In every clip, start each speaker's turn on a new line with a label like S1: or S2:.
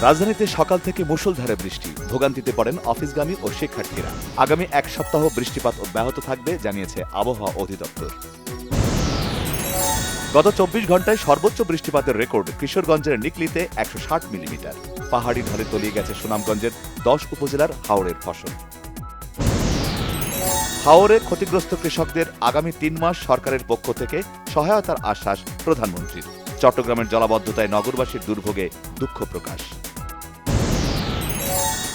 S1: রাজধানীতে সকাল থেকে মুষলধারে বৃষ্টি, ভোগান্তিতে পড়েন অফিসগামী ও শিক্ষার্থীরা। আগামী এক সপ্তাহ বৃষ্টিপাত অব্যাহত থাকবে জানিয়েছে আবহাওয়া অধিদপ্তর। গত 24 ঘন্টায় সর্বোচ্চ বৃষ্টিপাতের রেকর্ড কিশোরগঞ্জের নিকলিতে 160 মিলিমিটার। পাহাড়ি ঢলে তলিয়ে গেছে সুনামগঞ্জের 10 উপজেলার হাওরের ফসল। হাওরে ক্ষতিগ্রস্ত কৃষকদের আগামী 3 মাস সরকারের পক্ষ থেকে সহায়তার আশ্বাস প্রধানমন্ত্রীর। চট্টগ্রামের জলাবদ্ধতায় নগরবাসীর দুর্ভোগে দুঃখ প্রকাশ।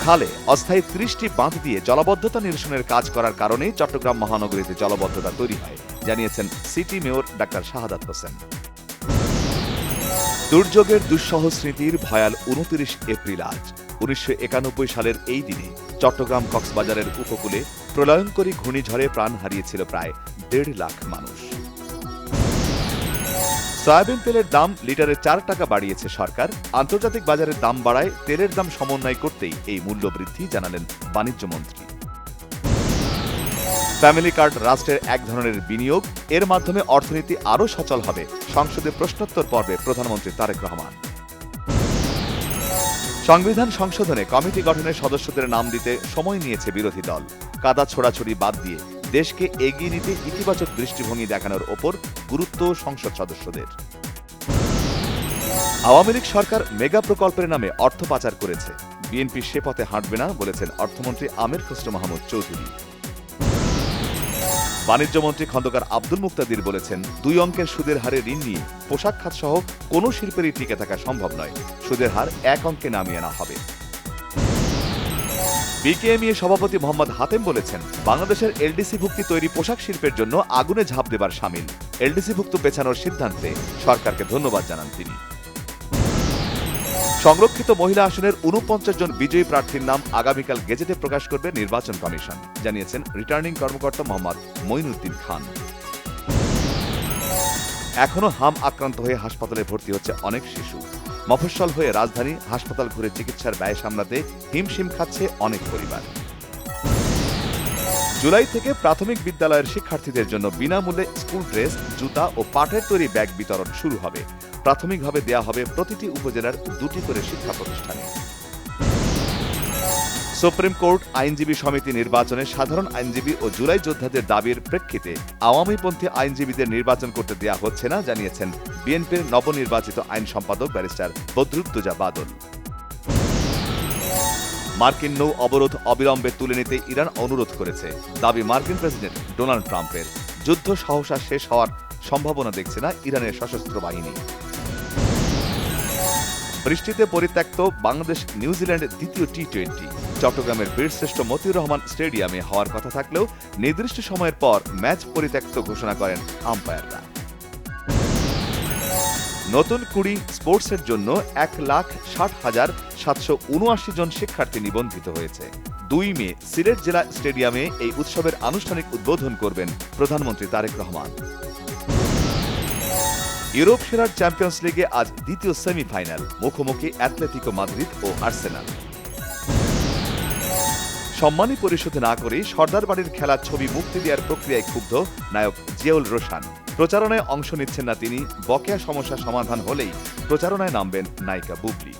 S1: খালে অস্থায়ী 30টি বাঁধ দিয়ে জলাবদ্ধতা নিরসনের কাজ করার কারণেই চট্টগ্রাম মহানগরীতে জলাবদ্ধতা তৈরি হয়, জানিয়েছেন city mayor doctor Shahadat Hossain. দুর্যোগের দুঃসহ স্মৃতির ভয়াল 29 এপ্রিল আজ। 1991 সালের এই দিনে চট্টগ্রাম কক্সবাজারের উপকূলে প্রলয়ঙ্করী ঘূর্ণিঝড়ে প্রাণ হারিয়েছিল প্রায় 1.5 লাখ মানুষ। সয়াবিন তেলের দাম লিটারে 4 টাকা বাড়িয়েছে সরকার। আন্তর্জাতিক বাজারের দাম বাড়ায় তেলের দাম সমন্বয় করতেই এই মূল্য বৃদ্ধি, জানালেন বাণিজ্যমন্ত্রী। ফ্যামিলি কার্ড রাষ্ট্রের এক ধরনের বিনিয়োগ, এর মাধ্যমে অর্থনীতি আরও সচল হবে। সংসদে প্রশ্নোত্তর পর্বে প্রধানমন্ত্রী তারেক রহমান। সংবিধান সংশোধনে কমিটি গঠনের সদস্যদের নাম দিতে সময় নিয়েছে বিরোধী দল। কাদা ছোড়াছড়ি বাদ দিয়ে দেশকে এগিয়ে নিতে ইতিবাচক দৃষ্টিভঙ্গি দেখানোর ওপর গুরুত্ব সংসদ সদস্যদের। আওয়ামী লীগ সরকার মেগা প্রকল্পের নামে অর্থ পাচার করেছে। বিএনপি সে পথে হাঁটবে না বলেছেন অর্থমন্ত্রী আমির খসরু মাহমুদ চৌধুরী। বাণিজ্যমন্ত্রী খন্দকার আব্দুল মুক্তাদির বলেছেন, 2 অঙ্কের সুদের হারে ঋণ নিয়ে পোশাক খাত সহ কোনো শিল্পেরই টিকে থাকা সম্ভব নয়। সুদের হার 1 অঙ্কে নামিয়ে আনা হবে। বিকেএমইএ সভাপতি মোহাম্মদ হাতেম বলেছেন, বাংলাদেশের এলডিসি-ভুক্তি তৈরি পোশাক শিল্পের জন্য আগুনে ঝাঁপ দেবার শামিল। এলডিসি-ভুক্ত পেছানোর সিদ্ধান্তে সরকারকে ধন্যবাদ জানান তিনি। সংরক্ষিত মহিলা আসনের 49 জন বিজয়ী প্রার্থীর নাম আগামীকাল গেজেটে প্রকাশ করবে নির্বাচন কমিশন, জানিয়েছেন রিটার্নিং কর্মকর্তা মোহাম্মদ মঈনুদ্দিন খান। এখনো হাম আক্রান্ত হয়ে হাসপাতালে ভর্তি হচ্ছে অনেক শিশু। মফস্বল হয়ে রাজধানী হাসপাতাল ঘুরে চিকিৎসার ব্যয় সামলাতে হিমশিম খাচ্ছে অনেক পরিবার। জুলাই থেকে প্রাথমিক বিদ্যালয়ের শিক্ষার্থীদের জন্য বিনামূল্যে স্কুল ড্রেস, জুতা ও পাটের তৈরি ব্যাগ বিতরণ শুরু হবে। প্রাথমিকভাবে দেয়া হবে প্রতিটি উপজেলার 2টি করে শিক্ষা প্রতিষ্ঠানে। সুপ্রিম কোর্ট আইনজীবী সমিতি নির্বাচনে সাধারণ আইনজীবী ও জুলাই যোদ্ধাদের দাবির প্রেক্ষিতে আওয়ামীপন্থী আইনজীবীদের নির্বাচন করতে দেয়া হচ্ছে না, জানিয়েছেন বিএনপির নবনির্বাচিত আইন সম্পাদক ব্যারিস্টার বদরুদ্দোজা বাদল। মার্কিন নৌ অবরোধ অবিলম্বে তুলে নিতে ইরান অনুরোধ করেছে। দাবি মার্কিন প্রেসিডেন্ট ডোনাল্ড ট্রাম্পের। যুদ্ধ সহসা শেষ হওয়ার সম্ভাবনা দেখছে না ইরানের সশস্ত্র বাহিনী। বৃষ্টিতে পরিত্যক্ত বাংলাদেশ নিউজিল্যান্ড দ্বিতীয় টি-20। চট্টগ্রামের বীরশ্রেষ্ঠ মতিউর রহমান স্টেডিয়ামে হওয়ার কথা থাকলেও নির্দিষ্ট সময়ের পর ম্যাচ পরিত্যক্ত ঘোষণা করেন আম্পায়াররা। নতুন কুড়ি স্পোর্টসের জন্য 1,60,779 জন শিক্ষার্থী নিবন্ধিত হয়েছে। 2 মে সিলেট জেলা স্টেডিয়ামে এই উৎসবের আনুষ্ঠানিক উদ্বোধন করবেন প্রধানমন্ত্রী তারেক রহমান। ইউরোপ সেরার চ্যাম্পিয়ন্স লিগে আজ দ্বিতীয় সেমিফাইনাল, মুখোমুখি অ্যাটলেটিকো মাদ্রিদ ও আর্সেনাল। সম্মানী পরিশোধ না করে সর্দার বাড়ির খেলার ছবি মুক্তি দেওয়ার প্রক্রিয়ায় ক্ষুব্ধ নায়ক জিয়াউল রোশান। প্রচারণায় অংশ নিচ্ছেন না তিনি। বকেয়া সমস্যা সমাধান হলেই প্রচারণায় নামবেন নায়িকা বুবলি।